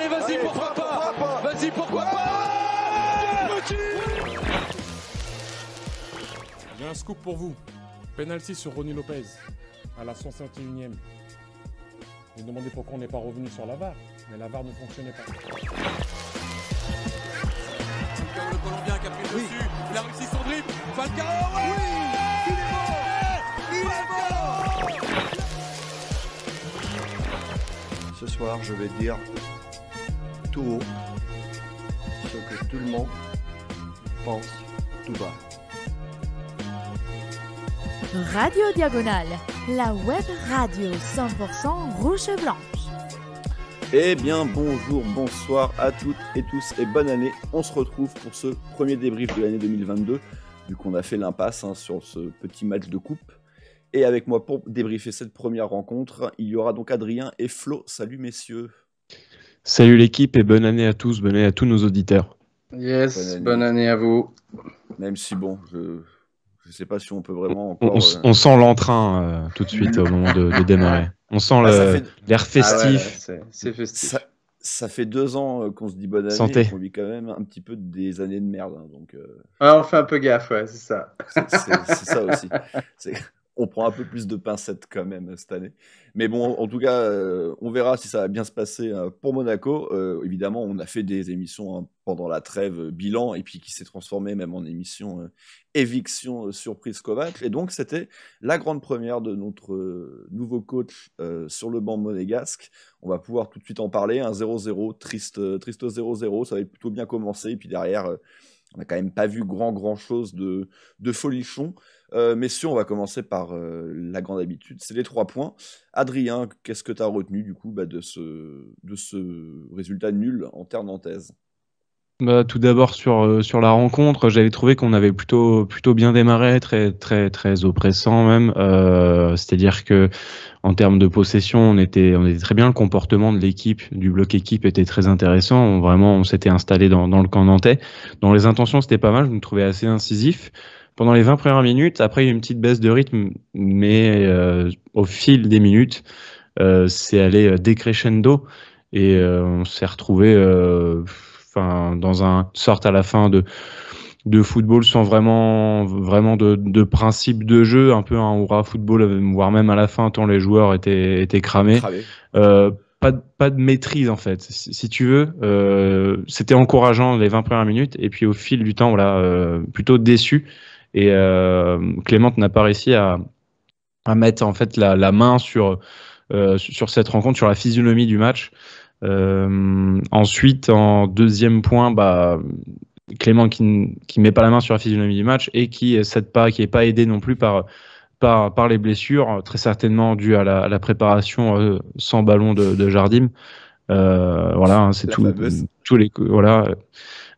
Allez, vas-y, pourquoi pas. Vas-y, pourquoi pas. J'ai un scoop pour vous. Penalty sur Ronny Lopez à la 151e. Vous vous demandez pourquoi on n'est pas revenu sur la VAR, mais la VAR ne fonctionnait pas. Falcao, le Colombien qui a pris dessus, il a réussi son dribble. Falcao, ouais, il est mort. Ce soir, je vais dire tout haut ce que tout le monde pense tout bas. Radio Diagonale, la web radio 100% rouge et blanche. Eh bien, bonjour, bonsoir à toutes et tous et bonne année. On se retrouve pour ce premier débrief de l'année 2022, vu qu'on a fait l'impasse sur ce petit match de coupe. Et avec moi pour débriefer cette première rencontre, il y aura donc Adrien et Flo. Salut messieurs. Salut l'équipe et bonne année à tous, bonne année à tous nos auditeurs. Yes, bonne année à vous. Même si bon, je sais pas si on peut vraiment encore... On sent l'entrain tout de suite au moment de démarrer. On sent l'air festif. Ouais, c'est festif. Ça fait 2 ans qu'on se dit bonne année. Santé. Et qu'on vit quand même un petit peu des années de merde. Donc, Ouais, on fait un peu gaffe, ouais, c'est ça. C'est ça aussi. On prend un peu plus de pincettes quand même cette année. Mais bon, en tout cas, on verra si ça va bien se passer pour Monaco. Évidemment, on a fait des émissions pendant la trêve bilan et puis qui s'est transformé même en émission éviction surprise Kovac. Et donc, c'était la grande première de notre nouveau coach sur le banc monégasque. On va pouvoir tout de suite en parler. Un 0-0, triste 0-0. Ça va plutôt bien commencer. Et puis derrière, on n'a quand même pas vu grand chose de folichon. Messieurs, on va commencer par la grande habitude, c'est les 3 points. Adrien, qu'est-ce que tu as retenu du coup de ce résultat nul en terre nantaise? Tout d'abord sur la rencontre, j'avais trouvé qu'on avait plutôt bien démarré, très oppressant même. C'est-à-dire que en termes de possession, on était très bien. Le comportement de l'équipe, du bloc équipe était très intéressant. On s'était installé dans le camp nantais. Dans les intentions, c'était pas mal. Je me trouvais assez incisif. Pendant les 20 premières minutes, après il y a eu une petite baisse de rythme, mais au fil des minutes, c'est allé décrescendo et on s'est retrouvé dans une sorte à la fin de football sans vraiment de principe de jeu, un peu un hurrah football, voire même à la fin tant les joueurs étaient cramés. Pas de maîtrise en fait, si tu veux. C'était encourageant les 20 premières minutes et puis au fil du temps, voilà, plutôt déçu. Et Clément n'a pas réussi à mettre en fait la main sur cette rencontre, sur la physionomie du match. Ensuite, en deuxième point, Clément qui met pas la main sur la physionomie du match et qui est pas aidé non plus par les blessures, très certainement dû à la préparation sans ballon de Jardim. Voilà, c'est tous les voilà.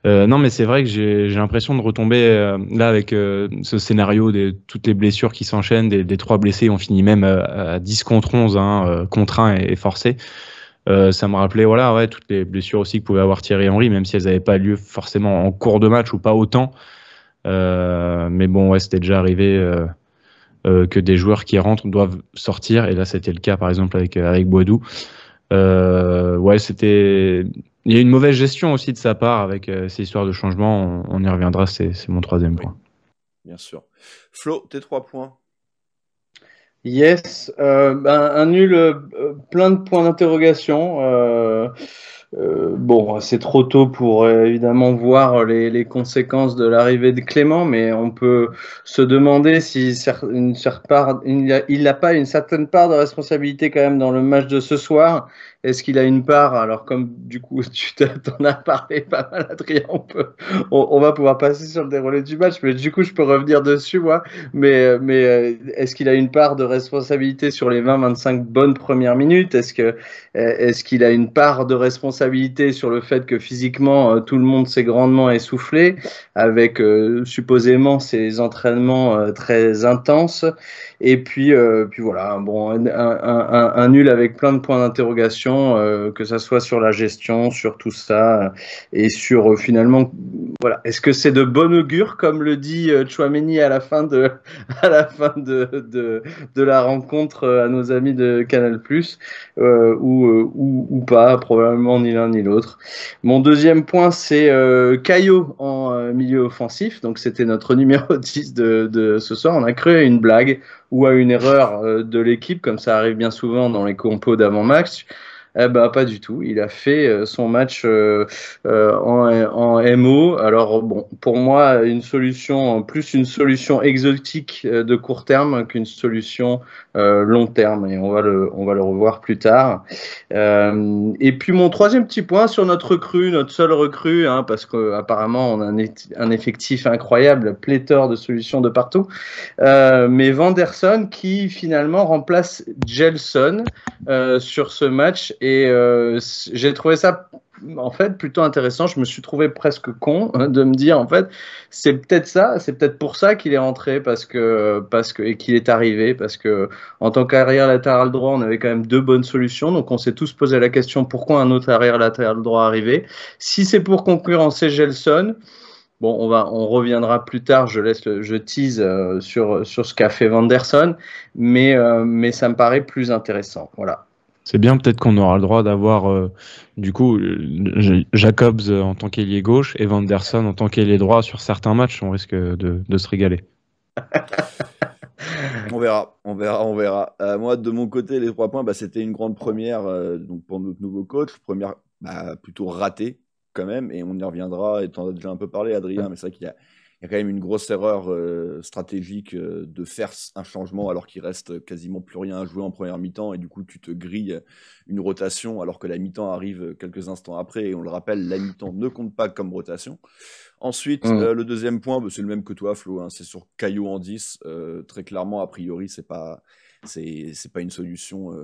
Non, mais c'est vrai que j'ai l'impression de retomber là avec ce scénario de toutes les blessures qui s'enchaînent, des 3 blessés, on finit même à 10 contre 11, contraints et forcés. Ça me rappelait toutes les blessures aussi que pouvait avoir Thierry Henry, même si elles n'avaient pas lieu forcément en cours de match ou pas autant. Mais bon, ouais, c'était déjà arrivé que des joueurs qui rentrent doivent sortir, et là c'était le cas par exemple avec Boadou. Il y a une mauvaise gestion aussi de sa part avec ces histoires de changement. On y reviendra, c'est mon 3e point. Bien sûr. Flo, tes 3 points. Yes, un nul, plein de points d'interrogation. Bon, c'est trop tôt pour évidemment voir les conséquences de l'arrivée de Clément, mais on peut se demander si il n'a pas une certaine part de responsabilité quand même dans le match de ce soir. Est-ce qu'il a une part? Alors comme du coup tu t'en as parlé pas mal, Adrien, on va pouvoir passer sur le déroulé du match, mais du coup je peux revenir dessus moi. Mais est-ce qu'il a une part de responsabilité sur les 20-25 bonnes premières minutes? Est-ce qu'il a une part de responsabilité sur le fait que physiquement tout le monde s'est grandement essoufflé avec supposément ces entraînements très intenses? Et puis voilà, bon, un nul avec plein de points d'interrogation, que ça soit sur la gestion, sur tout ça, et sur finalement, voilà, est-ce que c'est de bon augure, comme le dit Tchouaméni à la fin de la rencontre à nos amis de Canal+, ou pas? Probablement ni l'un ni l'autre. Mon deuxième point, c'est Caio en milieu offensif. Donc, c'était notre numéro 10 de ce soir. On a cru à une blague ou à une erreur de l'équipe, comme ça arrive bien souvent dans les compos d'avant-match. Eh ben, pas du tout. Il a fait son match en MO. Alors, bon, pour moi, plus une solution exotique de court terme qu'une solution long terme. Et on va le revoir plus tard. Et puis, mon troisième petit point sur notre recrue, notre seule recrue, hein, parce qu'apparemment, on a un effectif incroyable, pléthore de solutions de partout. Mais Vanderson qui finalement remplace Gelson sur ce match. Et j'ai trouvé ça en fait plutôt intéressant. Je me suis trouvé presque con de me dire en fait c'est peut-être pour ça qu'il est rentré et qu'il est arrivé parce que en tant qu'arrière latéral droit on avait quand même 2 bonnes solutions, donc on s'est tous posé la question pourquoi un autre arrière latéral droit arrivé. Si c'est pour concurrencer Gelson, bon, on reviendra plus tard. Je tease sur ce qu'a fait Vanderson, mais ça me paraît plus intéressant. Voilà. C'est bien, peut-être qu'on aura le droit d'avoir du coup Jacobs en tant qu'ailier gauche et Vanderson en tant qu'ailier droit sur certains matchs. On risque de se régaler. On verra. Moi, de mon côté, les 3 points, c'était une grande première donc pour notre nouveau coach. Première plutôt ratée quand même, et on y reviendra, et tu en as déjà un peu parlé, Adrien, mais c'est vrai qu'il y a quand même une grosse erreur stratégique de faire un changement alors qu'il reste quasiment plus rien à jouer en première mi-temps, et du coup tu te grilles une rotation alors que la mi-temps arrive quelques instants après, et on le rappelle, la mi-temps ne compte pas comme rotation. Ensuite, le deuxième point, c'est le même que toi, Flo, hein, c'est sur Caio en 10. Très clairement, a priori, c'est pas une solution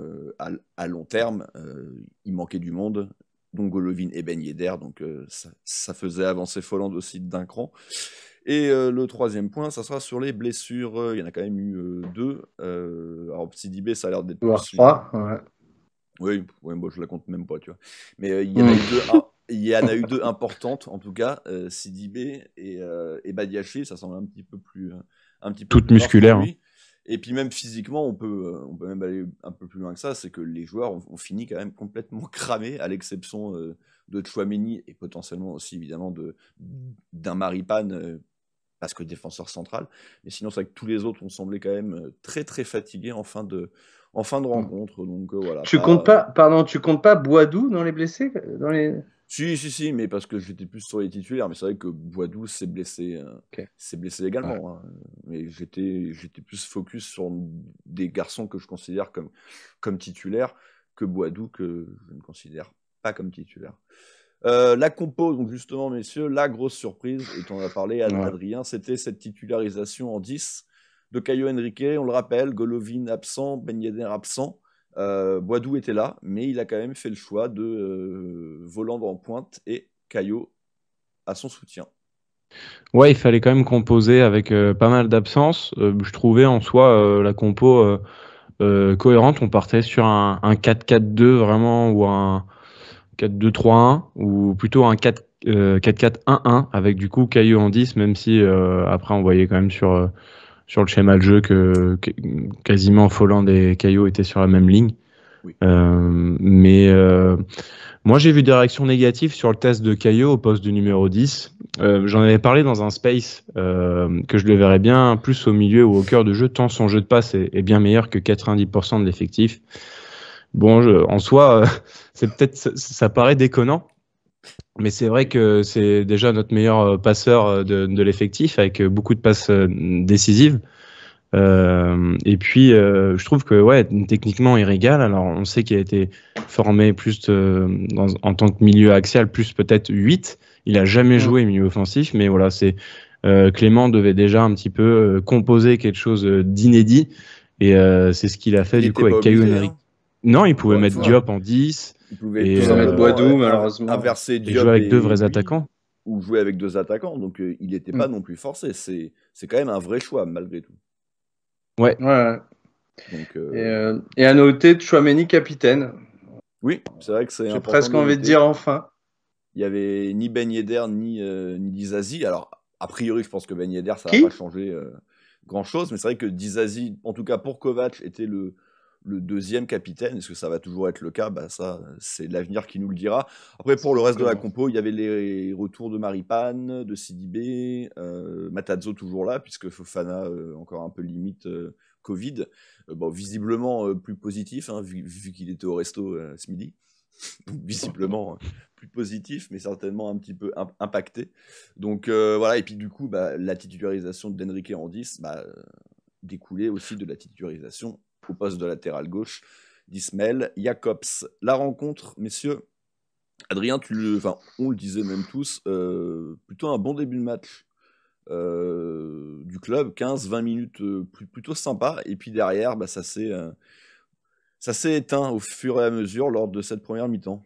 à long terme. Il manquait du monde, donc Golovin et Ben Yedder, donc ça faisait avancer Folland aussi d'un cran. Et le troisième point, ça sera sur les blessures. Il y en a quand même eu 2. Alors, Sidibé, ça a l'air d'être... Voire 3, ouais. Oui, moi je la compte même pas, tu vois. Mais il y en a eu 2... Il y en a eu 2 importantes, en tout cas, Sidibé et Badiachil, ça semble un petit peu plus... Toute musculaire. Hein. Et puis même physiquement, on peut même aller un peu plus loin que ça, c'est que les joueurs ont fini quand même complètement cramés, à l'exception de Tchouaméni et potentiellement aussi évidemment d'un Maripane, parce que défenseur central. Mais sinon, c'est vrai que tous les autres ont semblé quand même très très fatigués en fin de rencontre. Donc voilà. Tu comptes pas Boadou dans les blessés Si, mais parce que j'étais plus sur les titulaires. Mais c'est vrai que Boadou s'est blessé, également. Ouais. Hein. Mais j'étais plus focus sur des garçons que je considère comme titulaires que Boadou, que je ne considère pas comme titulaire. La compo, donc justement, messieurs, la grosse surprise, et tu en as parlé, Adrien, c'était cette titularisation en 10 de Caio Henrique. On le rappelle, Golovin absent, Ben Yedder absent. Boadou était là, mais il a quand même fait le choix de Volland en pointe et Caio à son soutien. Ouais, il fallait quand même composer avec pas mal d'absences. Je trouvais en soi la compo cohérente. On partait sur un 4-4-2 vraiment, ou un 4-2-3-1, ou plutôt un 4-4-1-1 avec du coup Caio en 10, même si après on voyait quand même sur le schéma de jeu que quasiment Folland et Caio étaient sur la même ligne. Oui. Mais moi j'ai vu des réactions négatives sur le test de Caio au poste de numéro 10. J'en avais parlé dans un space que je le verrais bien plus au milieu ou au cœur de jeu, tant son jeu de passe est bien meilleur que 90% de l'effectif. Bon, en soi, ça paraît déconnant, mais c'est vrai que c'est déjà notre meilleur passeur de l'effectif, avec beaucoup de passes décisives. Et puis, je trouve que techniquement, il régale. Alors, on sait qu'il a été formé plus en tant que milieu axial, plus peut-être 8. Il a jamais joué milieu offensif, mais voilà, Clément devait déjà un petit peu composer quelque chose d'inédit, et c'est ce qu'il a fait du coup avec Caio Henrique. Non, il pouvait mettre Diop en 10. Il pouvait mettre Boadou, malheureusement. Inverser Diop et jouer avec 2 vrais attaquants. Ou jouer avec 2 attaquants. Donc, il n'était pas non plus forcé. C'est quand même un vrai choix, malgré tout. Ouais. Donc, et à noter Tchouaméni capitaine. Oui, c'est vrai que c'est important. J'ai presque envie de dire enfin. Il n'y avait ni Ben Yedder ni Dizazi. Alors, a priori, je pense que Ben Yedder, ça ne va pas changer grand-chose. Mais c'est vrai que Dizazi, en tout cas pour Kovac, était le le deuxième capitaine. Est-ce que ça va toujours être le cas? Ça, c'est l'avenir qui nous le dira. Après, pour le reste de la compo, il y avait les retours de Maripane, de Sidibé, Matadzo toujours là, puisque Fofana, encore un peu limite Covid. Visiblement plus positif, hein, vu qu'il était au resto ce midi. Donc, visiblement plus positif, mais certainement un petit peu impacté. Donc voilà, et puis du coup, la titularisation d'Enrique en 10 découlait aussi de la titularisation au poste de latéral gauche d'Ismaël Jacobs. La rencontre, messieurs, Adrien, on le disait même tous, plutôt un bon début de match du club, 15-20 minutes plutôt sympa, et puis derrière, ça s'est éteint au fur et à mesure lors de cette première mi-temps.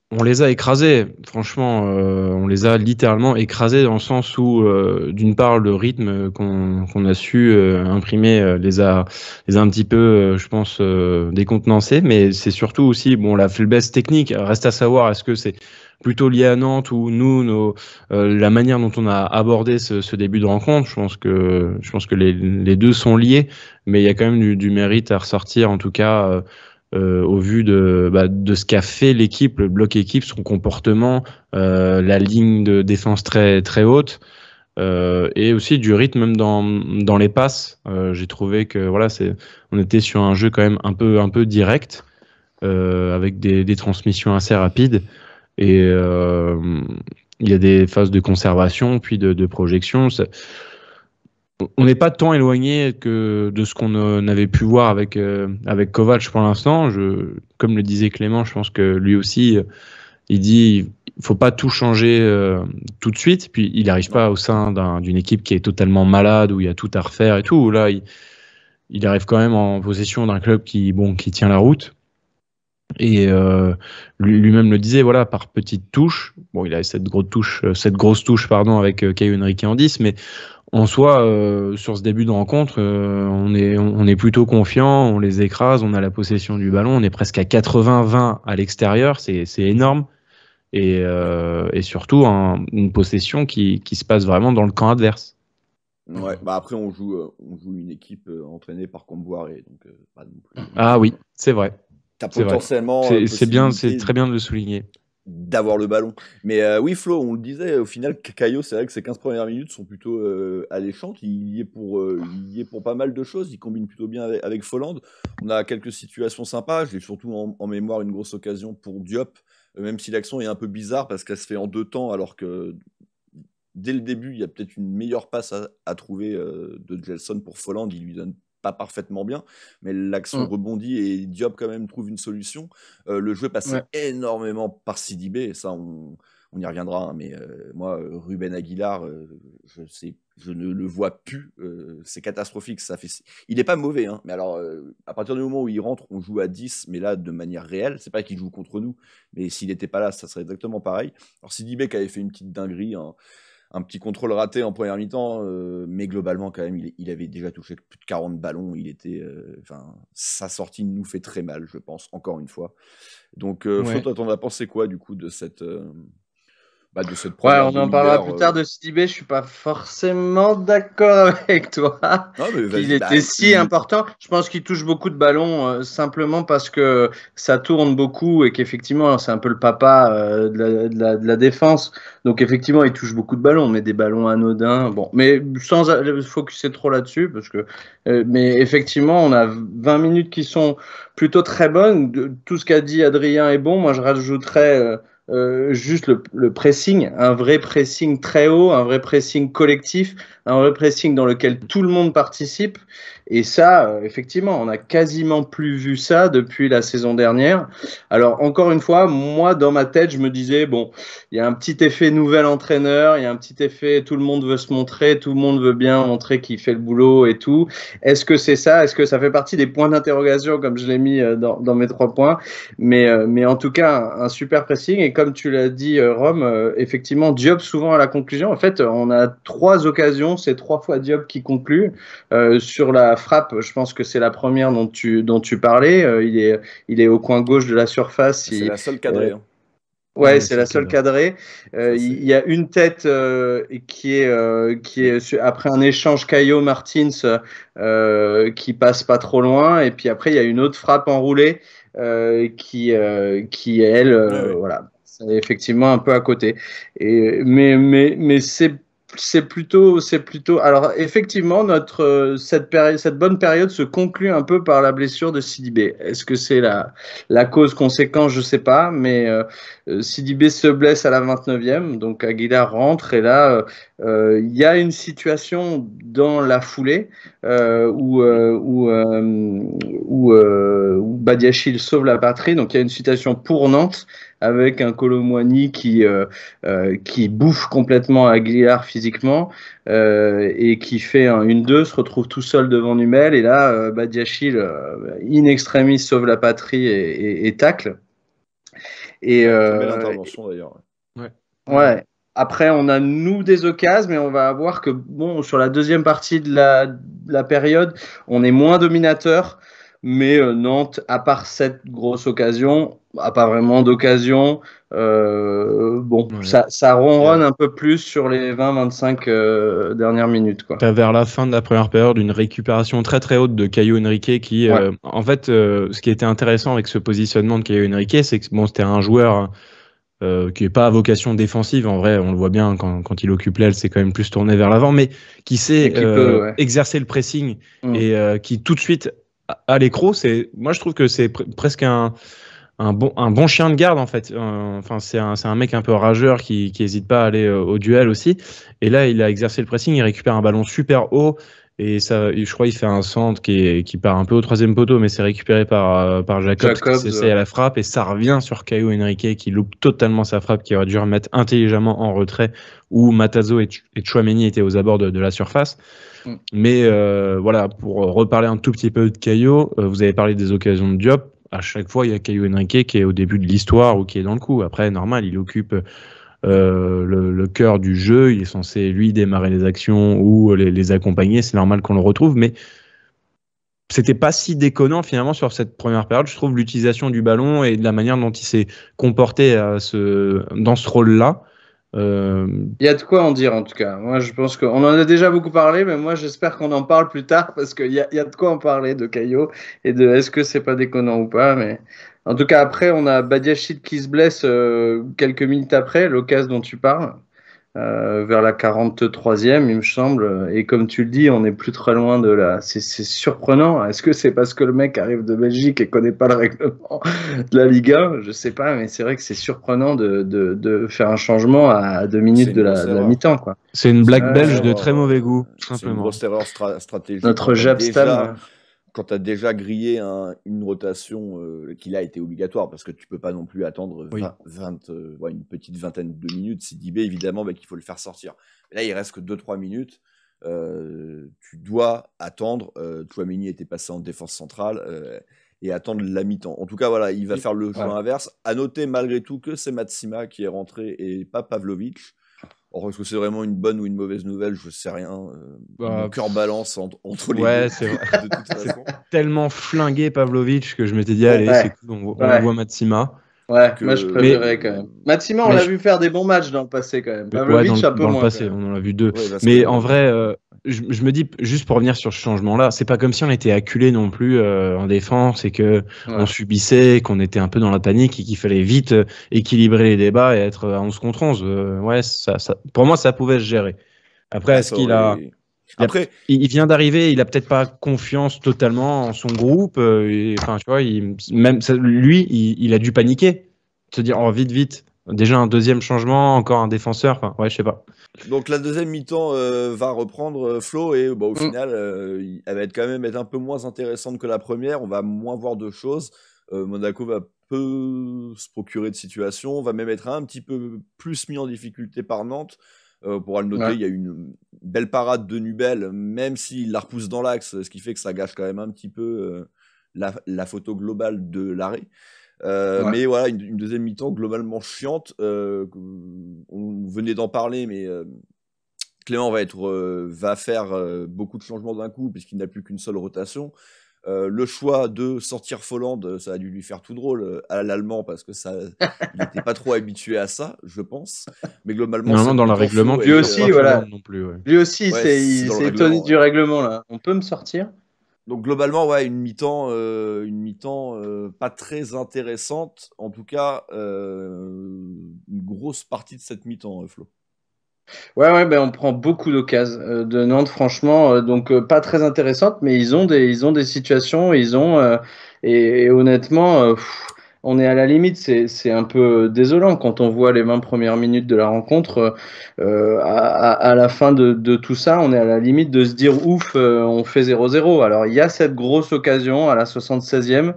On les a écrasés, franchement, on les a littéralement écrasés dans le sens où, d'une part, le rythme qu'on a su imprimer les a un petit peu, je pense, décontenancés, mais c'est surtout aussi, la faiblesse technique. Reste à savoir, est-ce que c'est plutôt lié à Nantes ou nous, la manière dont on a abordé ce début de rencontre. Je pense que les deux sont liés, mais il y a quand même du mérite à ressortir, en tout cas, au vu de ce qu'a fait l'équipe, le bloc équipe, son comportement, la ligne de défense très, très haute, et aussi du rythme même dans les passes. J'ai trouvé que on était sur un jeu quand même un peu direct, avec des transmissions assez rapides, et il y a des phases de conservation puis de projection. On n'est pas tant éloigné que de ce qu'on avait pu voir avec Kovac pour l'instant. Comme le disait Clément, je pense que lui aussi, il dit il faut pas tout changer tout de suite. Puis il n'arrive pas au sein d'une équipe qui est totalement malade, où il y a tout à refaire et tout. Là, il arrive quand même en possession d'un club qui tient la route. Et lui-même le disait, par petites touches. Il a cette grosse touche avec Caio Henrique en 10, mais en soi, sur ce début de rencontre, on est plutôt confiant, on les écrase, on a la possession du ballon, on est presque à 80-20 à l'extérieur, c'est énorme, et surtout une possession qui se passe vraiment dans le camp adverse. Ouais, après on joue une équipe entraînée par Comboiré, donc pas non plus. Ah oui, c'est vrai. T'as potentiellement. C'est très bien de le souligner. D'avoir le ballon. Mais oui, Flo, on le disait, au final, Caio, c'est vrai que ses 15 premières minutes sont plutôt alléchantes. Il y est pour pas mal de choses. Il combine plutôt bien avec Folland. On a quelques situations sympas. J'ai surtout en mémoire une grosse occasion pour Diop, même si l'action est un peu bizarre parce qu'elle se fait en 2 temps, alors que dès le début, il y a peut-être une meilleure passe à trouver de Gelson pour Folland. Il lui donne pas parfaitement bien, mais l'action rebondit et Diop quand même trouve une solution. Le jeu passe énormément par Sidibé, et ça on y reviendra, hein, mais moi Ruben Aguilar, je ne le vois plus, c'est catastrophique. Il est pas mauvais, hein, mais alors à partir du moment où il rentre, on joue à 10, mais là de manière réelle. C'est pas qu'il joue contre nous, mais s'il n'était pas là, ça serait exactement pareil. Alors Sidibé qui avait fait une petite dinguerie, un petit contrôle raté en première mi-temps, mais globalement quand même il avait déjà touché plus de 40 ballons. Sa sortie nous fait très mal, je pense, encore une fois. Donc Flo, toi t'en as pensé quoi du coup de cette première on en parlera plus tard de Sidibé. Je suis pas forcément d'accord avec toi. Il était si important. Je pense qu'il touche beaucoup de ballons simplement parce que ça tourne beaucoup et qu'effectivement c'est un peu le papa de la défense. Donc effectivement il touche beaucoup de ballons, mais des ballons anodins. Mais sans focuser trop là-dessus, parce que mais effectivement on a 20 minutes qui sont plutôt très bonnes. Tout ce qu'a dit Adrien est bon. Moi je rajouterais juste le pressing, un vrai pressing très haut, un vrai pressing collectif, un vrai pressing dans lequel tout le monde participe. Et ça, effectivement, on a quasiment plus vu ça depuis la saison dernière. Alors, encore une fois, moi, dans ma tête, je me disais, il y a un petit effet nouvel entraîneur, il y a un petit effet tout le monde veut se montrer, tout le monde veut bien montrer qu'il fait le boulot et tout. Est-ce que c'est ça? Est-ce que ça fait partie des points d'interrogation, comme je l'ai mis dans mes 3 points? Mais en tout cas, un super pressing. Et comme tu l'as dit, Rome, effectivement, Diop souvent à la conclusion. En fait, on a 3 occasions, c'est 3 fois Diop qui conclut. Sur la frappe, je pense que c'est la première dont tu parlais. Il est au coin gauche de la surface. C'est la seule cadrée. Ouais, c'est la seule cadrée. Il y a une tête qui est après un échange Caillot-Martins qui passe pas trop loin. Et puis après, il y a une autre frappe enroulée qui elle, voilà, c'est effectivement un peu à côté. Mais c'est plutôt. Alors effectivement, cette bonne période se conclut un peu par la blessure de Sidibé. Est-ce que c'est la cause-conséquence? Je sais pas, mais Sidibé se blesse à la 29e, donc Aguilar rentre et là il y a une situation dans la foulée où Badiachil sauve la patrie. Donc il y a une situation pour Nantes avec un Kolo Muani qui bouffe complètement Aguilar physiquement et qui fait un 1-2, se retrouve tout seul devant Numel et là Badiachil in extremis sauve la patrie et tacle. Et belle intervention d'ailleurs. Ouais. Après, on a nous des occasions, mais on va voir que bon, sur la deuxième partie de la période, on est moins dominateur. Mais Nantes, à part cette grosse occasion, a pas vraiment d'occasion. Ça ronronne un peu plus sur les 20-25 dernières minutes, quoi. T'as vers la fin de la première période une récupération très très haute de Caio Henrique qui, en fait, ce qui était intéressant avec ce positionnement de Caio Henrique, c'est que bon, c'était un joueur qui n'est pas à vocation défensive. En vrai, on le voit bien quand il occupe l'aile, c'est quand même plus tourné vers l'avant, mais qui sait exercer le pressing et qui tout de suite à l'écro, moi je trouve que c'est presque un bon chien de garde en fait. Enfin, c'est un mec un peu rageur qui hésite pas à aller au duel aussi. Et là, il a exercé le pressing, il récupère un ballon super haut et ça, je crois, il fait un centre qui part un peu au troisième poteau, mais c'est récupéré par Jacobs qui s'essaye à la frappe et ça revient sur Caio Henrique qui loupe totalement sa frappe, qui aurait dû remettre intelligemment en retrait où Matazo et Tchouaméni étaient aux abords de la surface. Mais voilà, pour reparler un tout petit peu de Caio, vous avez parlé des occasions de Diop. À chaque fois, il y a Caio Henrique qui est au début de l'histoire ou qui est dans le coup. Après, normal, il occupe le cœur du jeu. Il est censé, lui, démarrer les actions ou les accompagner. C'est normal qu'on le retrouve. Mais c'était pas si déconnant, finalement, sur cette première période. Je trouve l'utilisation du ballon et de la manière dont il s'est comporté dans ce rôle-là. Il y a de quoi en dire en tout cas. Moi je pense qu'on en a déjà beaucoup parlé, mais moi j'espère qu'on en parle plus tard parce qu'il y a de quoi en parler de Caio et de est-ce que c'est pas déconnant ou pas. Mais en tout cas après on a Badiachil qui se blesse quelques minutes après, l'occasion dont tu parles, vers la 43e il me semble. Et comme tu le dis, on n'est plus très loin de là. C'est surprenant. Est-ce que c'est parce que le mec arrive de Belgique et connaît pas le règlement de la Ligue 1? Je sais pas, mais c'est vrai que c'est surprenant de faire un changement à 2 minutes de la mi-temps, quoi. C'est une blague belge de très mauvais goût, tout simplement. C'est une grosse erreur stratégique. Notre Jabstam. Quand tu as déjà grillé une rotation qui là était obligatoire, parce que tu peux pas non plus attendre une petite vingtaine de minutes. Sidibé, évidemment, qu'il faut le faire sortir. Mais là, il reste que 2-3 minutes. Tu dois attendre. Tchouaméni était passé en défense centrale et attendre la mi-temps. En tout cas, voilà, il va faire le choix inverse. À noter malgré tout que c'est Matsima qui est rentré et pas Pavlovic. Or, est-ce que c'est vraiment une bonne ou une mauvaise nouvelle? Je sais rien. Mon cœur balance entre les deux. Ouais, c'est vrai. De toute façon. Tellement flingué Pavlovic que je m'étais dit, allez, c'est cool, on voit Matsima. Ouais, moi je préférais quand même. Matsima, on l'a vu faire des bons matchs dans le passé quand même. Pavlovic, un peu moins. Dans le passé, on en a vu 2. Mais en vrai, je me dis, juste pour revenir sur ce changement-là, c'est pas comme si on était acculé non plus en défense et que on subissait, qu'on était un peu dans la panique et qu'il fallait vite équilibrer les débats et être à 11 contre 11. Ouais, pour moi, ça pouvait se gérer. Après, est-ce qu'il a... Après, il vient d'arriver, il a peut-être pas confiance totalement en son groupe. Enfin, tu vois, il a dû paniquer, se dire oh, vite. Déjà un deuxième changement, encore un défenseur. Enfin, ouais, je sais pas. Donc la deuxième mi-temps va reprendre Flo et au final, elle va quand même être un peu moins intéressante que la première. On va moins voir de choses. Monaco va peu se procurer de situations, va même être un petit peu plus mis en difficulté par Nantes. Pour le noter, il y a une belle parade de Nubel, même s'il la repousse dans l'axe, ce qui fait que ça gâche quand même un petit peu la photo globale de l'arrêt. Mais voilà, une deuxième mi-temps globalement chiante. On venait d'en parler, mais Clément va faire beaucoup de changements d'un coup, puisqu'il n'a plus qu'une seule rotation. Le choix de sortir Folland, ça a dû lui faire tout drôle à l'allemand parce que il n'était pas trop habitué à ça, je pense. Mais globalement, Normalement, dans le règlement, lui aussi, voilà. Non plus, ouais. Lui aussi, Ouais, il c'est dans le s'est étonné règlement, du règlement là. On peut me sortir? Donc globalement, ouais, une mi-temps pas très intéressante. En tout cas, une grosse partie de cette mi-temps, Flo. Ouais, ben on prend beaucoup d'occasions de Nantes, franchement, donc pas très intéressantes, mais ils ont des situations, et honnêtement, on est à la limite, c'est un peu désolant quand on voit les 20 premières minutes de la rencontre. À la fin de tout ça, on est à la limite de se dire ouf, on fait 0-0. Alors il y a cette grosse occasion à la 76e.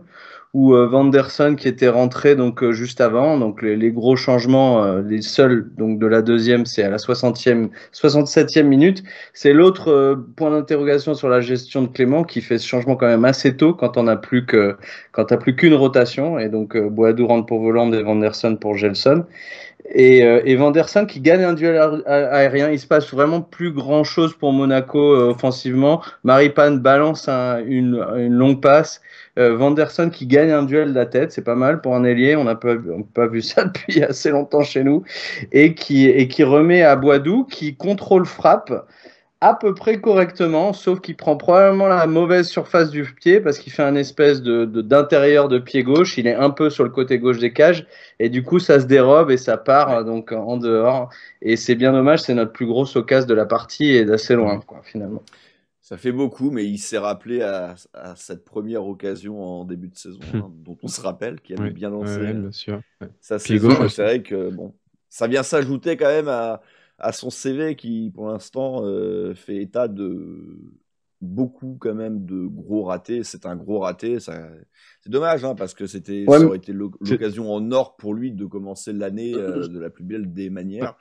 Où Vanderson qui était rentré donc juste avant, donc les gros changements, les seuls donc de la deuxième, c'est à la 67e minute. C'est l'autre point d'interrogation sur la gestion de Clément qui fait ce changement quand même assez tôt quand t'as plus qu'une rotation, et donc Boadou rentre pour Volland et Vanderson pour Gelson. Et Vanderson qui gagne un duel aérien. Il se passe vraiment plus grand chose pour Monaco offensivement. Maripane balance une longue passe. Vanderson qui gagne un duel de la tête, c'est pas mal pour un ailier. On n'a pas vu ça depuis assez longtemps chez nous. Et qui remet à Boadou, qui contrôle frappe à peu près correctement, sauf qu'il prend probablement la mauvaise surface du pied parce qu'il fait un espèce d'intérieur de pied gauche. Il est un peu sur le côté gauche des cages et du coup ça se dérobe et ça part donc en dehors. Et c'est bien dommage, c'est notre plus grosse occasion de la partie et d'assez loin quoi, finalement. Ça fait beaucoup, mais il s'est rappelé à cette première occasion en début de saison, dont on se rappelle, qui avait bien lancé bien sûr. sa saison. C'est vrai que bon, ça vient s'ajouter quand même à son CV qui, pour l'instant, fait état de beaucoup quand même de gros ratés. C'est un gros raté. C'est dommage parce que ça aurait été l'occasion en or pour lui de commencer l'année de la plus belle des manières.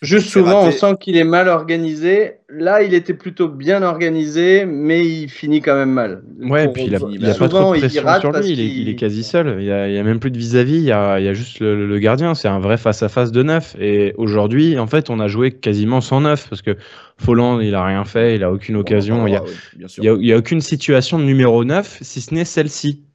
Juste souvent, on sent qu'il est mal organisé. Là, il était plutôt bien organisé, mais il finit quand même mal. Ouais, puis il a pas trop de pression sur lui. Il est quasi seul. Il y a même plus de vis-à-vis. Il y a juste le gardien. C'est un vrai face-à-face de neuf. Et aujourd'hui, en fait, on a joué quasiment sans neuf parce que Folland, il a rien fait. Il a aucune occasion. Il y a aucune situation de numéro 9, si ce n'est celle-ci.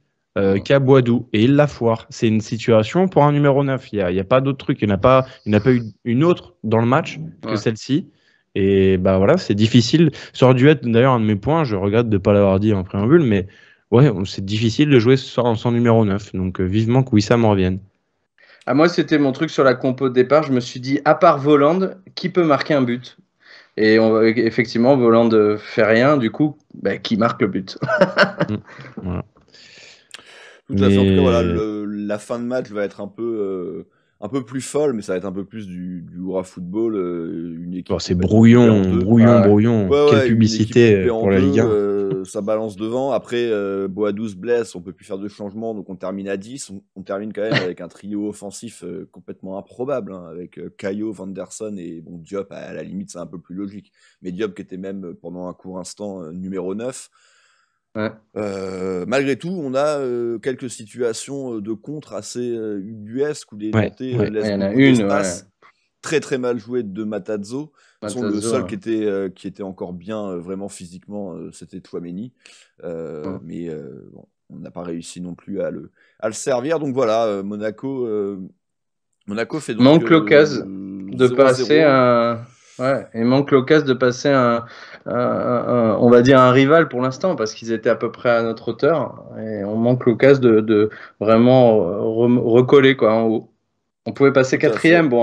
Qu'a Boadou, et il la foire. C'est une situation pour un numéro 9. Il n'y a pas d'autre truc. Il n'y en a pas eu une autre dans le match que celle-ci. Et bah voilà, c'est difficile. Ça aurait dû être d'ailleurs un de mes points. Je regrette de ne pas l'avoir dit en préambule, mais ouais, c'est difficile de jouer sans numéro 9. Donc vivement que Wissam revienne. Ah, moi, c'était mon truc sur la compo de départ. Je me suis dit, à part Volland, qui peut marquer un but? Et effectivement, Volland fait rien. Du coup, qui marque le but? Voilà. Tout à fait. En tout cas, voilà, la fin de match va être un peu plus folle, mais ça va être un peu plus du hurrah football. Une équipe. C'est brouillon. Quelle publicité pour la Ligue 1. Ça balance devant. Après, Boadou se blesse, on peut plus faire de changement, donc on termine à 10. On termine quand même avec un trio offensif complètement improbable, avec Caillot, Vanderson et Diop. À la limite, c'est un peu plus logique. Mais Diop qui était même pendant un court instant numéro 9. Ouais. Malgré tout, on a quelques situations de contre assez ubuesques où les Nantais laissent beaucoup d'espace. Très très mal joué de Matazzo. Le seul qui était encore bien vraiment physiquement, c'était Tchouaméni. Mais on n'a pas réussi non plus à le servir. Donc voilà, Monaco fait donc manque l'occasion de passer un. Ouais, et manque l'occasion de passer on va dire un rival pour l'instant, parce qu'ils étaient à peu près à notre hauteur, et on manque l'occasion de vraiment recoller quoi, en haut. On pouvait passer quatrième,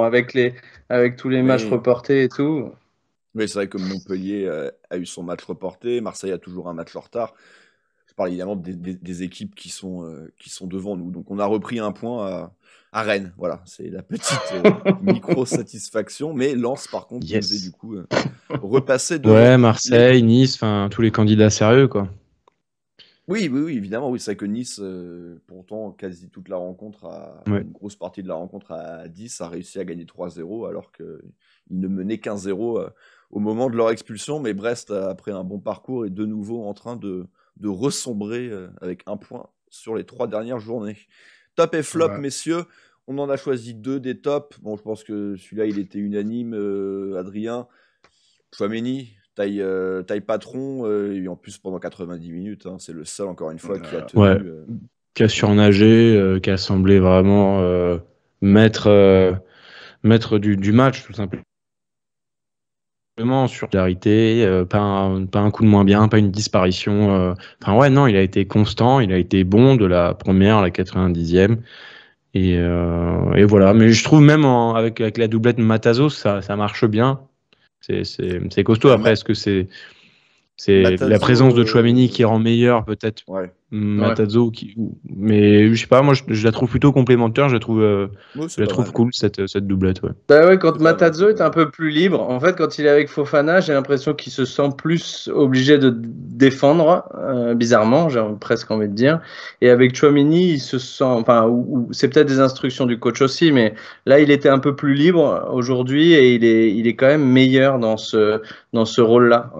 avec tous les matchs reportés et tout. Oui, c'est vrai que Montpellier a eu son match reporté, Marseille a toujours un match en retard. Je parle évidemment des équipes qui sont devant nous. Donc on a repris un point à Rennes. Voilà, c'est la petite micro-satisfaction. Mais Lens, par contre, nous est du coup repassé devant. Ouais, Marseille, Nice, tous les candidats sérieux, quoi. Oui, évidemment. Oui, c'est vrai que Nice, pourtant, quasi toute la rencontre, une grosse partie de la rencontre à 10, a réussi à gagner 3-0, alors qu'ils ne menaient qu'un 0 au moment de leur expulsion. Mais Brest, après un bon parcours, est de nouveau en train de ressombrer avec un point sur les 3 dernières journées. Top et flop, messieurs. On en a choisi 2 des tops. Bon, je pense que celui-là, il était unanime. Adrien, Tchouaméni, taille patron, et en plus pendant 90 minutes, hein, c'est le seul, encore une fois, qui a tenu. Ouais. Qui a surnagé, qui a semblé vraiment maître du match, tout simplement. Sur solidarité, pas un coup de moins bien, pas une disparition. Enfin ouais, non, il a été constant, il a été bon de la première à la 90e. Et voilà. Mais je trouve même avec la doublette Matazo, ça marche bien. C'est costaud. Après, est-ce que c'est Matazo, la présence de Tchouaméni qui rend meilleur peut-être Ouais. Matazo mais je sais pas, moi je la trouve plutôt complémentaire, je la trouve Ouais, je la trouve cool cette doublette, ouais. Bah ouais, quand C'est Matazo pas est un peu plus libre, en fait, quand il est avec Fofana, j'ai l'impression qu'il se sent plus obligé de défendre, bizarrement, j'ai presque envie de dire. Et avec Tchouaméni, il se sent, enfin, c'est peut-être des instructions du coach aussi, mais là, il était un peu plus libre aujourd'hui et il est quand même meilleur dans ce rôle-là,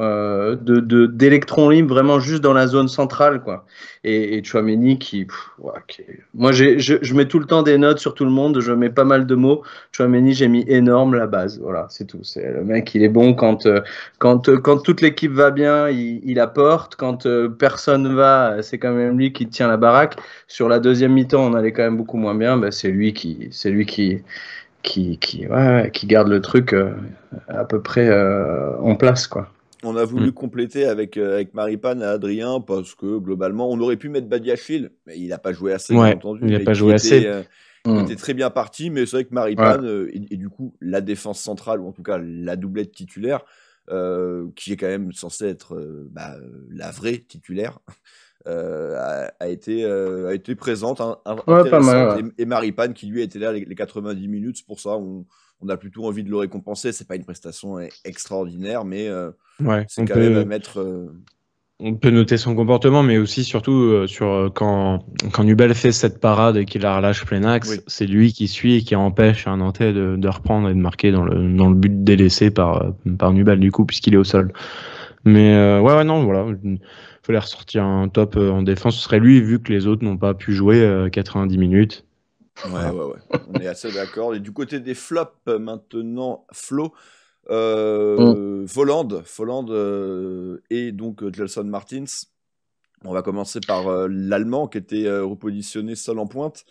d'électron libre, vraiment juste dans la zone centrale, quoi. Et Tchouaméni moi, je mets tout le temps des notes sur tout le monde, je mets pas mal de mots. Tchouaméni, j'ai mis énorme la base. Voilà, c'est tout. C'est le mec, il est bon quand toute l'équipe va bien, il apporte. Quand personne va, c'est quand même lui qui tient la baraque. Sur la deuxième mi-temps, on allait quand même beaucoup moins bien. Ben, c'est lui qui garde le truc à peu près en place, quoi. On a voulu compléter avec Maripane et Adrien parce que globalement, on aurait pu mettre Badiachil, mais il n'a pas joué assez, bien entendu. Il n'a pas joué assez. Il était très bien parti, mais c'est vrai que Maripane et du coup la défense centrale, ou en tout cas la doublette titulaire, qui est quand même censée être la vraie titulaire, a été présente, intéressante. Pas mal, et Maripane qui lui a été là les 90 minutes, c'est pour ça on a plutôt envie de le récompenser. C'est pas une prestation extraordinaire, mais c'est quand même à mettre. On peut noter son comportement, mais aussi surtout sur quand Nubel fait cette parade et qu'il la relâche plein axe, c'est lui qui suit et qui empêche un Nantais de reprendre et de marquer dans le but délaissé par Nubel du coup, puisqu'il est au sol. Mais non, voilà, il fallait ressortir un top en défense. Ce serait lui, vu que les autres n'ont pas pu jouer 90 minutes. Ouais. On est assez d'accord. Et du côté des flops, maintenant, Flo, Folland et donc Gelson Martins. On va commencer par l'Allemand qui était repositionné seul en pointe.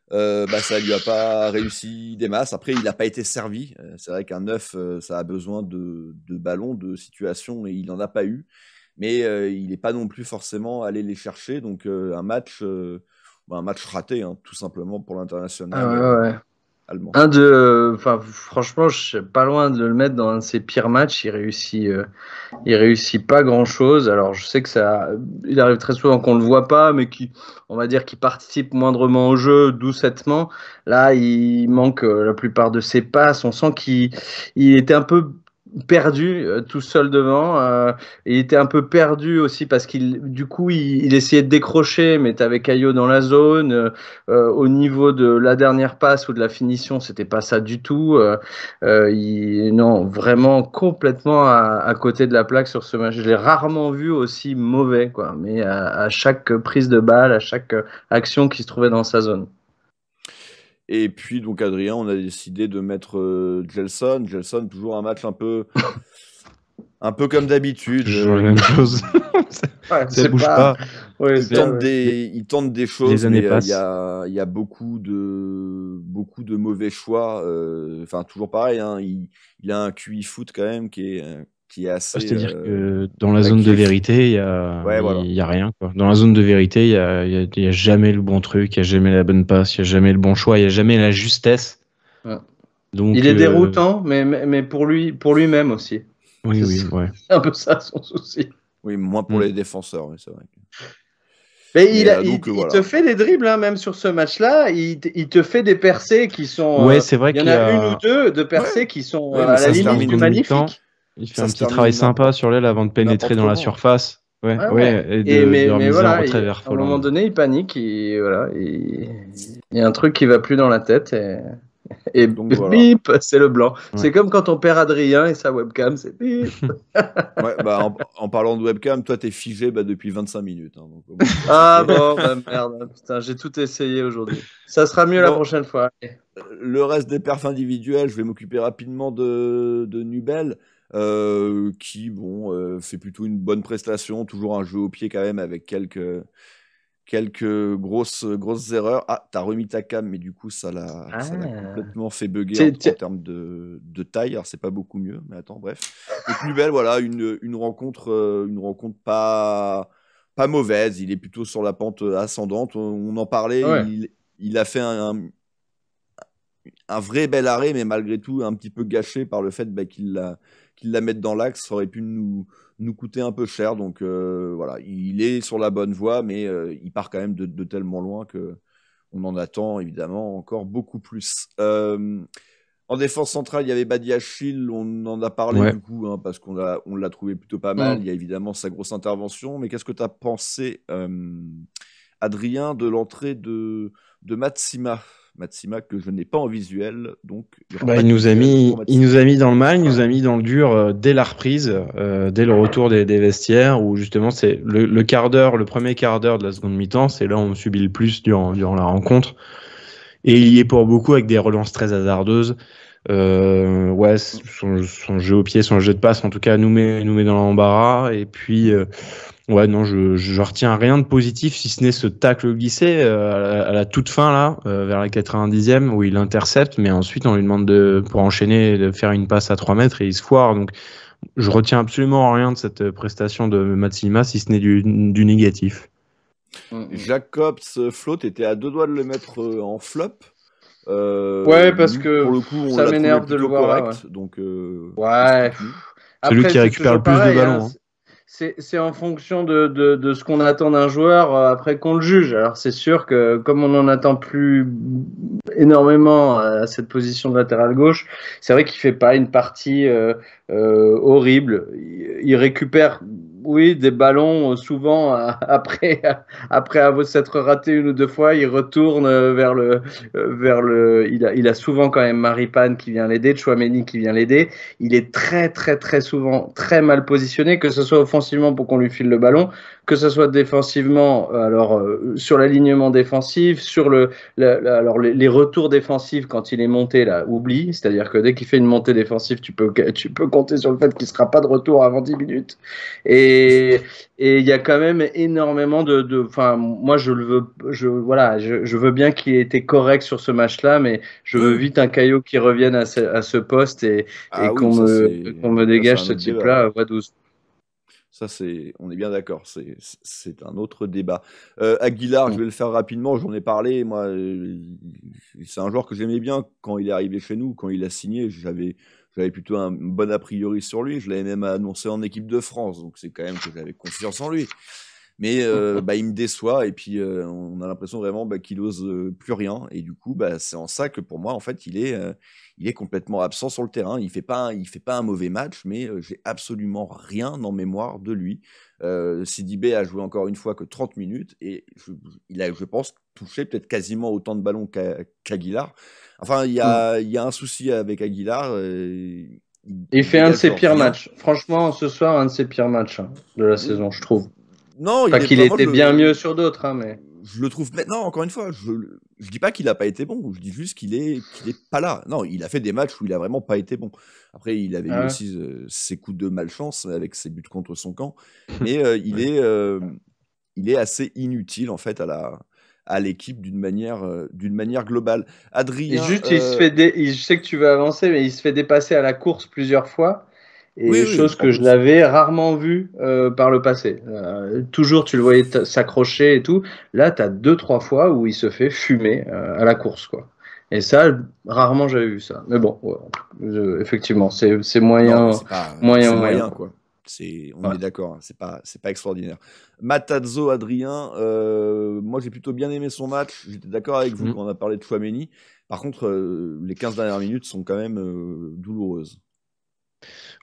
Ça lui a pas réussi des masses. Après, il n'a pas été servi. C'est vrai qu'un neuf, ça a besoin de ballons, de situations, et il n'en a pas eu. Mais il n'est pas non plus forcément allé les chercher. Donc un match raté, hein, tout simplement, pour l'international allemand. Franchement, je suis pas loin de le mettre dans un de ses pires matchs. Il réussit pas grand chose. Alors, je sais que il arrive très souvent qu'on le voit pas, mais on va dire qu'il participe moindrement au jeu, doucettement. Là, il manque la plupart de ses passes. On sent qu'il était un peu perdu tout seul devant. Il était un peu perdu aussi parce il essayait de décrocher, mais t'avais Caillot dans la zone. Au niveau de la dernière passe ou de la finition, c'était pas ça du tout. Non, vraiment complètement à côté de la plaque sur ce match. Je l'ai rarement vu aussi mauvais, quoi. Mais à chaque prise de balle, à chaque action qui se trouvait dans sa zone. Et puis, donc, Adrien, on a décidé de mettre Gelson. Gelson, toujours un match un peu comme d'habitude. Toujours la même chose. Ça bouge pas. Ouais, il tente des choses, mais il y a beaucoup de mauvais choix. Enfin, toujours pareil, hein, il a un QI foot quand même qui est assez. C'est-à-dire que dans la zone de vérité, il y a rien, quoi. Dans la zone de vérité, il y a jamais le bon truc, il y a jamais la bonne passe, il y a jamais le bon choix, il y a jamais la justesse. Ouais. Donc, il est déroutant, mais pour lui-même aussi. Oui, ouais. C'est un peu ça son souci. Oui, moins pour les défenseurs, c'est vrai. Mais il te fait des dribbles, hein, même sur ce match-là. Il te fait des percées qui sont. Ouais, c'est vrai qu'il y en a une ou deux de percées qui sont à la limite magnifiques. Il fait un petit travail sympa sur l'aile avant de pénétrer dans la surface. Ouais. Mais voilà, à un moment donné, il panique. Il y a un truc qui va plus dans la tête. Et donc, bip, c'est le blanc. Ouais. C'est comme quand on perd Adrien et sa webcam, c'est bip. En parlant de webcam, toi, t'es figé depuis 25 minutes. Hein, donc, merde. Putain, j'ai tout essayé aujourd'hui. Ça sera mieux la prochaine fois. Le reste des perfs individuels, je vais m'occuper rapidement de Nubel. qui fait plutôt une bonne prestation, toujours un jeu au pied quand même avec quelques grosses erreurs. Ah, t'as remis ta cam, mais du coup ça l'a complètement fait bugger en termes de taille. Alors c'est pas beaucoup mieux, mais attends, bref. Et plus belle, voilà, une rencontre pas mauvaise. Il est plutôt sur la pente ascendante. On en parlait. Ouais. Il a fait un vrai bel arrêt, mais malgré tout un petit peu gâché par le fait qu'il la mette dans l'axe. Ça aurait pu nous coûter un peu cher. Donc voilà, il est sur la bonne voie, mais il part quand même de tellement loin qu'on en attend évidemment encore beaucoup plus. En défense centrale, il y avait Badiachil, on en a parlé du coup, parce qu'on l'a trouvé plutôt pas mal. Il y a évidemment sa grosse intervention, mais qu'est-ce que tu as pensé, Adrien, de l'entrée de Matsima que je n'ai pas en visuel, donc il nous a mis dans le mal, il nous a mis dans le dur dès la reprise, dès le retour des vestiaires, où justement c'est le premier quart d'heure de la seconde mi-temps, c'est là où on subit le plus durant la rencontre, et il y est pour beaucoup avec des relances très hasardeuses. Son jeu au pied, son jeu de passe, en tout cas, nous met dans l'embarras, et puis je retiens rien de positif, si ce n'est ce tacle glissé à la toute fin, là, vers la 90e, où il intercepte, mais ensuite on lui demande pour enchaîner, de faire une passe à 3 mètres et il se foire. Donc je retiens absolument rien de cette prestation de Matsima, si ce n'est du négatif. Jacobs, Flo, était à 2 doigts de le mettre en flop. Parce que pour le coup, ça m'énerve de le voir. Correct, donc, c'est lui qui récupère le plus de ballons. C'est en fonction de ce qu'on attend d'un joueur après qu'on le juge. Alors c'est sûr que comme on n'en attend plus énormément à cette position de latéral gauche, c'est vrai qu'il fait pas une partie horrible. Il récupère des ballons souvent après s'être raté une ou deux fois, il retourne vers le il a souvent quand même Maripane qui vient l'aider, Tchouaméni qui vient l'aider. Il est très très très souvent très mal positionné, que ce soit offensivement pour qu'on lui file le ballon, que ce soit défensivement, sur l'alignement défensif, sur les retours défensifs quand il est monté là, oublie, c'est-à-dire que dès qu'il fait une montée défensive, tu peux compter sur le fait qu'il sera pas de retour avant 10 minutes. Et il y a quand même énormément moi je veux bien qu'il ait été correct sur ce match-là, mais je veux vite un Caillot qui revienne à ce poste et qu'on me dégage ce type-là à voie 12. Ça, on est bien d'accord, c'est un autre débat. Aguilar, je vais le faire rapidement, j'en ai parlé, moi, c'est un joueur que j'aimais bien quand il est arrivé chez nous, quand il a signé, j'avais plutôt un bon a priori sur lui, je l'avais même annoncé en équipe de France, donc c'est quand même que j'avais confiance en lui. Mais il me déçoit, et puis on a l'impression vraiment qu'il n'ose plus rien, et du coup, c'est en ça que pour moi, en fait, il est complètement absent sur le terrain. Il fait pas un mauvais match, mais j'ai absolument rien en mémoire de lui. Sidibé a joué encore une fois que 30 minutes, et il a, je pense, touché peut-être quasiment autant de ballons qu'Aguilar. Enfin, il y a un souci avec Aguilar. Il fait un de ses pires matchs. Franchement, ce soir, un de ses pires matchs de la saison, je trouve. Non, pas qu'il était bien mieux sur d'autres, mais je le trouve maintenant. Encore une fois, je dis pas qu'il a pas été bon. Je dis juste qu'il est pas là. Non, il a fait des matchs où il a vraiment pas été bon. Après, il avait eu aussi ses coups de malchance avec ses buts contre son camp, mais il est assez inutile en fait à l'équipe d'une manière globale. Adrien, et juste, je sais que tu veux avancer, mais il se fait dépasser à la course plusieurs fois. Et chose que je l'avais rarement vue par le passé. Toujours, tu le voyais s'accrocher et tout. Là, tu as 2-3 fois où il se fait fumer à la course, quoi. Et ça, rarement j'avais vu ça. Mais bon, effectivement, c'est moyen. Moyen, quoi. On est d'accord, hein, c'est pas extraordinaire. Matazzo, Adrien, moi j'ai plutôt bien aimé son match. J'étais d'accord avec vous quand on a parlé de Tchouaméni. Par contre, les 15 dernières minutes sont quand même douloureuses.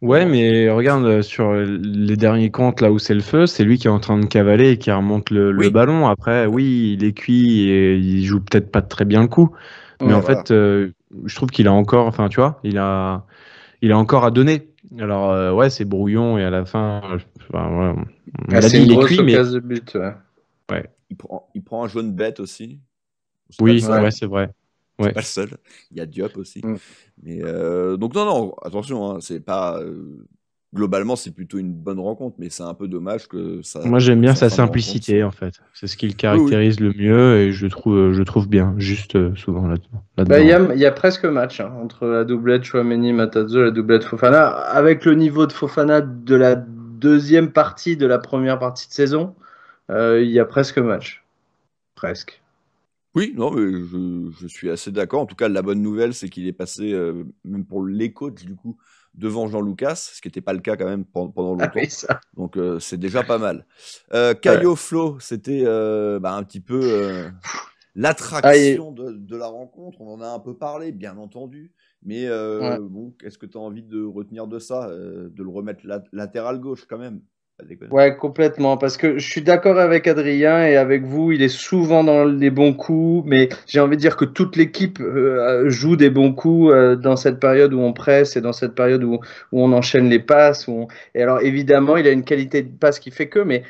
Ouais, mais regarde, sur les derniers comptes, là où c'est le feu, c'est lui qui est en train de cavaler et qui remonte le ballon. Après, oui, il est cuit et il joue peut-être pas très bien le coup. Mais en fait, je trouve qu'il a encore, enfin, tu vois, il a encore à donner. Alors, c'est brouillon et à la fin, on a dit il est cuit, mais... de but, Il prend un jaune bête aussi. Oui, c'est vrai. C'est pas le seul. Il y a Diop aussi. Mais donc non, attention, hein, c'est pas globalement c'est plutôt une bonne rencontre, mais c'est un peu dommage que ça. Moi j'aime bien sa simplicité en fait. C'est ce qui le caractérise le mieux et je trouve bien, juste souvent là-dedans. Il y a presque match hein, entre la doublette Chouameni Matazo et la doublette Fofana. Avec le niveau de Fofana de la deuxième partie de la première partie de saison, il y a presque match. Presque. Oui, non, mais je suis assez d'accord. En tout cas, la bonne nouvelle, c'est qu'il est passé, même pour les coachs, du coup, devant Jean Lucas, ce qui n'était pas le cas quand même pendant longtemps. Ah oui, ça. Donc, c'est déjà pas mal. Caio Flo, c'était un petit peu l'attraction de la rencontre. On en a un peu parlé, bien entendu. Mais bon, qu'est-ce que tu as envie de retenir de ça, de le remettre latéral gauche quand même? Ouais, complètement. Parce que je suis d'accord avec Adrien et avec vous, il est souvent dans les bons coups, mais j'ai envie de dire que toute l'équipe joue des bons coups dans cette période où on presse et dans cette période où on enchaîne les passes. Et alors évidemment, il a une qualité de passe qui fait que, mais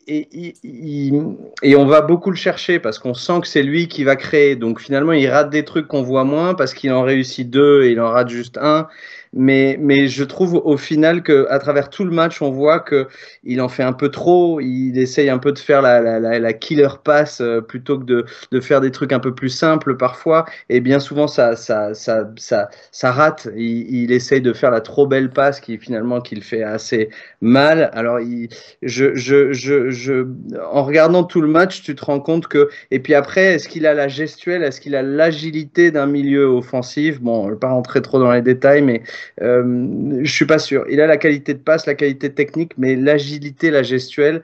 et on va beaucoup le chercher parce qu'on sent que c'est lui qui va créer. Donc finalement, il rate des trucs qu'on voit moins parce qu'il en réussit 2 et il en rate juste 1. Mais je trouve au final qu'à travers tout le match, on voit qu'il en fait un peu trop. Il essaye un peu de faire la killer pass plutôt que de faire des trucs un peu plus simples parfois. Et bien souvent, ça rate. Il essaye de faire la trop belle passe qui finalement qu'il fait assez mal. Alors, en regardant tout le match, tu te rends compte que. Et puis après, est-ce qu'il a la gestuelle, est-ce qu'il a l'agilité d'un milieu offensif? Bon, je ne vais pas rentrer trop dans les détails, mais je suis pas sûr. Il a la qualité de passe, la qualité technique, mais l'agilité, la gestuelle,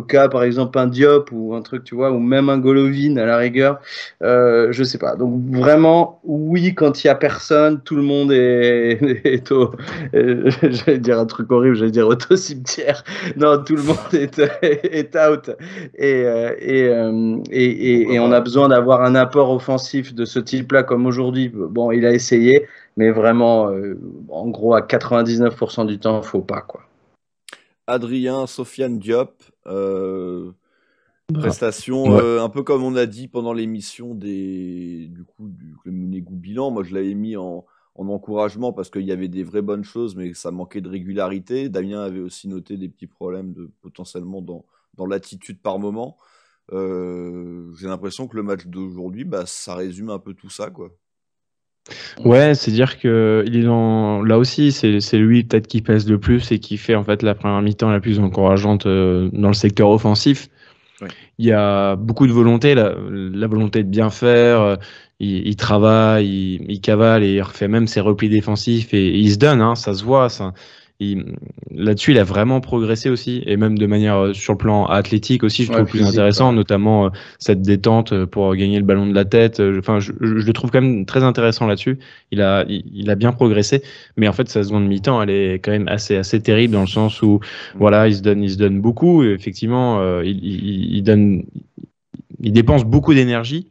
cas par exemple un Diop ou un truc, tu vois, ou même un Golovin à la rigueur, je sais pas. Donc vraiment, oui, quand il y a personne, tout le monde est au, j'allais dire un truc horrible, j'allais dire au cimetière. Non, tout le monde est out. Et on a besoin d'avoir un apport offensif de ce type-là comme aujourd'hui. Bon, il a essayé. Mais vraiment, en gros, à 99% du temps, il ne faut pas, quoi. Adrien, Sofiane Diop, prestation un peu comme on a dit pendant l'émission du Mounegou Bilan. Moi, je l'avais mis en encouragement parce qu'il y avait des vraies bonnes choses, mais ça manquait de régularité. Damien avait aussi noté des petits problèmes potentiellement dans l'attitude par moment. J'ai l'impression que le match d'aujourd'hui, ça résume un peu tout ça, quoi. Ouais, c'est dire que il est là aussi, c'est lui peut-être qui pèse le plus et qui fait en fait la première mi-temps la plus encourageante dans le secteur offensif. Ouais. Il y a beaucoup de volonté, la volonté de bien faire. Il travaille, il cavale et il refait même ses replis défensifs et il se donne, hein, ça se voit. Là-dessus, il a vraiment progressé aussi, et même de manière sur le plan athlétique aussi, je trouve plus intéressant, notamment cette détente pour gagner le ballon de la tête. Enfin, je le trouve quand même très intéressant là-dessus. Il a bien progressé, mais en fait, sa seconde mi-temps, elle est quand même assez terrible dans le sens où, voilà, il se donne beaucoup. Et effectivement, il dépense beaucoup d'énergie.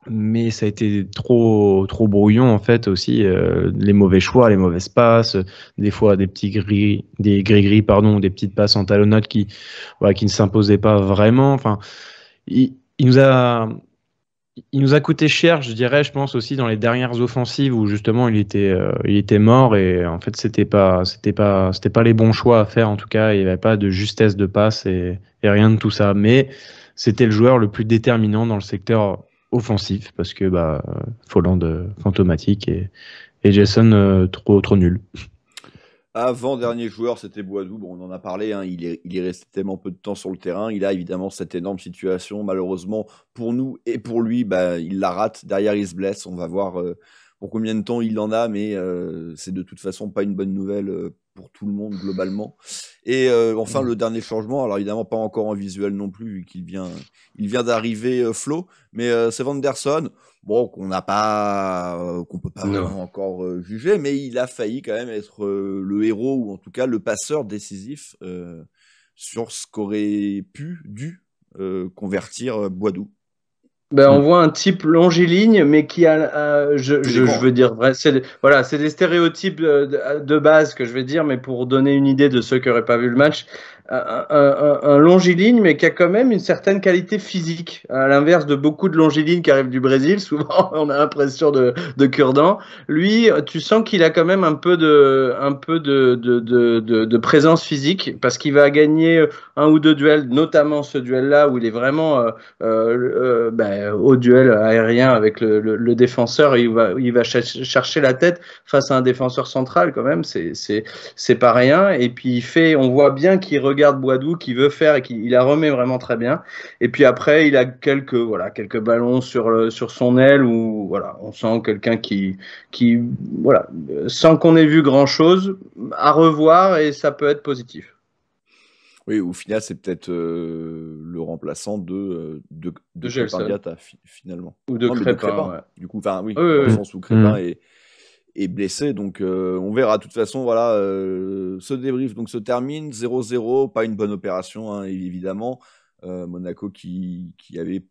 Mais ça a été trop brouillon en fait aussi, les mauvais choix, les mauvaises passes, des fois des gris, des petites passes en talonnade qui ne s'imposaient pas vraiment. Enfin, il nous a coûté cher, je dirais, je pense aussi dans les dernières offensives où justement il était mort et en fait c'était pas les bons choix à faire, en tout cas il n'y avait pas de justesse de passe et rien de tout ça. Mais c'était le joueur le plus déterminant dans le secteur offensif parce que Folland fantomatique et Jason trop nul. Avant-dernier joueur, c'était Boadou. Bon, on en a parlé, hein, il est resté tellement peu de temps sur le terrain. Il a évidemment cette énorme situation. Malheureusement, pour nous et pour lui, il la rate. Derrière, il se blesse. On va voir pour combien de temps il en a, mais c'est de toute façon pas une bonne nouvelle pour tout le monde globalement. Et enfin, le dernier changement, alors évidemment pas encore en visuel non plus, vu qu'il vient d'arriver Flo, mais c'est Vanderson, bon, qu'on peut pas vraiment encore juger, mais il a failli quand même être le héros, ou en tout cas le passeur décisif sur ce qu'aurait dû convertir Boadou. On voit un type longiligne, mais qui a, je veux dire, c'est des stéréotypes de base que je vais dire, mais pour donner une idée de ceux qui n'auraient pas vu le match, un longiligne, mais qui a quand même une certaine qualité physique. À l'inverse de beaucoup de longilignes qui arrivent du Brésil, souvent on a l'impression de cure-dent. Lui, tu sens qu'il a quand même un peu de présence physique, parce qu'il va gagner un ou deux duels, notamment ce duel-là où il est vraiment au duel aérien avec le défenseur. Il va chercher la tête face à un défenseur central quand même. C'est pas rien. Et puis on voit bien qu'il regarde Boadou, qu'il veut faire et qu'il la remet vraiment très bien. Et puis après, il a quelques ballons sur son aile où voilà, on sent quelqu'un qui sans qu'on ait vu grand chose, à revoir, et ça peut être positif. Oui, au final, c'est peut-être le remplaçant de Crépin Diatta, finalement. Ou de Crépin, ouais. Du coup, enfin, oui, dans le sens où Crépin est blessé, donc on verra. De toute façon, voilà, ce débrief donc se termine 0-0, pas une bonne opération, hein, évidemment. Monaco qui avait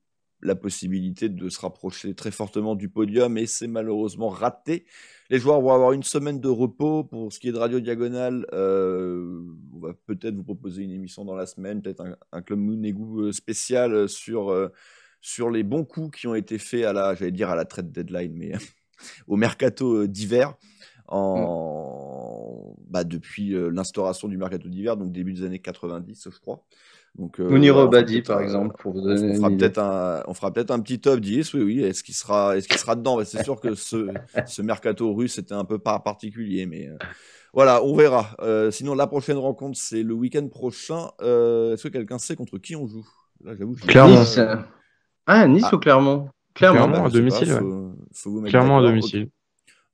la possibilité de se rapprocher très fortement du podium, et c'est malheureusement raté. Les joueurs vont avoir une semaine de repos. Pour ce qui est de Radio Diagonale, on va peut-être vous proposer une émission dans la semaine, peut-être un Club Mounegou spécial sur les bons coups qui ont été faits à la trade deadline, mais au mercato d'hiver, depuis l'instauration du mercato d'hiver, donc début des années 90, je crois. Donc, Mounir Badi, par exemple, pour vous donner on fera peut-être un petit top 10, oui. Est-ce qu'il sera dedans? C'est sûr que ce mercato russe était un peu particulier, mais voilà, on verra. Sinon, la prochaine rencontre, c'est le week-end prochain. Est-ce que quelqu'un sait contre qui on joue? Là, j'avoue, Clermont. Nice ou Clermont? Clermont à domicile. Faut vous mettre Clermont à domicile.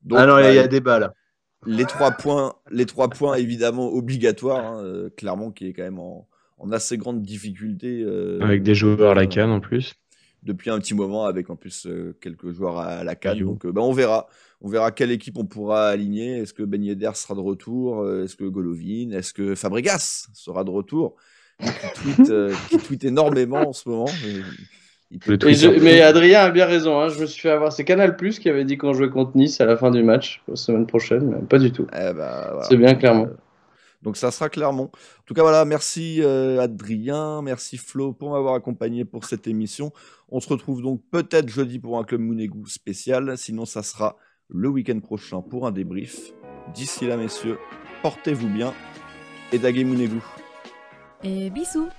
Donc, non, il y a débat là. Les 3 points évidemment obligatoires. Hein, Clermont qui est quand même en assez grande difficulté. Avec des joueurs à la CAN en plus. Depuis un petit moment, avec en plus quelques joueurs à la CAN. Donc on verra. On verra quelle équipe on pourra aligner. Est-ce que Ben Yedder sera de retour? Est-ce que Golovin? Est-ce que Fabregas sera de retour? Qui tweet énormément en ce moment. Mais Adrien a bien raison, hein. Je me suis fait avoir. C'est Canal+ qui avait dit qu'on jouait contre Nice à la fin du match, la semaine prochaine, mais pas du tout. Voilà. C'est bien Clermont. Donc ça sera Clermont. En tout cas, voilà, merci Adrien, merci Flo pour m'avoir accompagné pour cette émission. On se retrouve donc peut-être jeudi pour un Club Mounegou spécial, sinon ça sera le week-end prochain pour un débrief. D'ici là, messieurs, portez-vous bien et Daguet Mounegou. Et bisous.